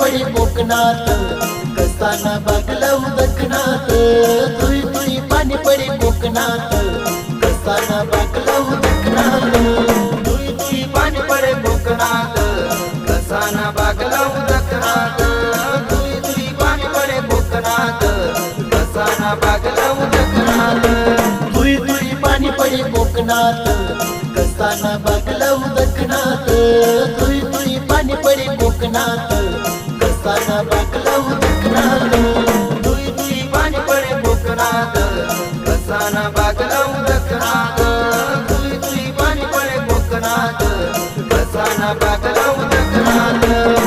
पडी कोकणात कसाना बागला उदकनाथ तुई तुई पाणी पडी कोकणात कसाना बागला उदकनाथ तुई तुई पाणी पडे कोकणात कसाना बागला उदकनाथ तुई तुई पाणी पडे कोकणात कसाना बागला उदकनाथ तुई तुई पाणी पडी कोकणात कसाना बागला उदकनाथ तुई तुई पाणी पडी कोकणात कसाना बागला उदकनाथ तुई तुई पाणी पडे कोकणात कसाना बागला उदकनाथ तुई तुई पाणी पडे कोकणात कसाना बागला उदकनाथ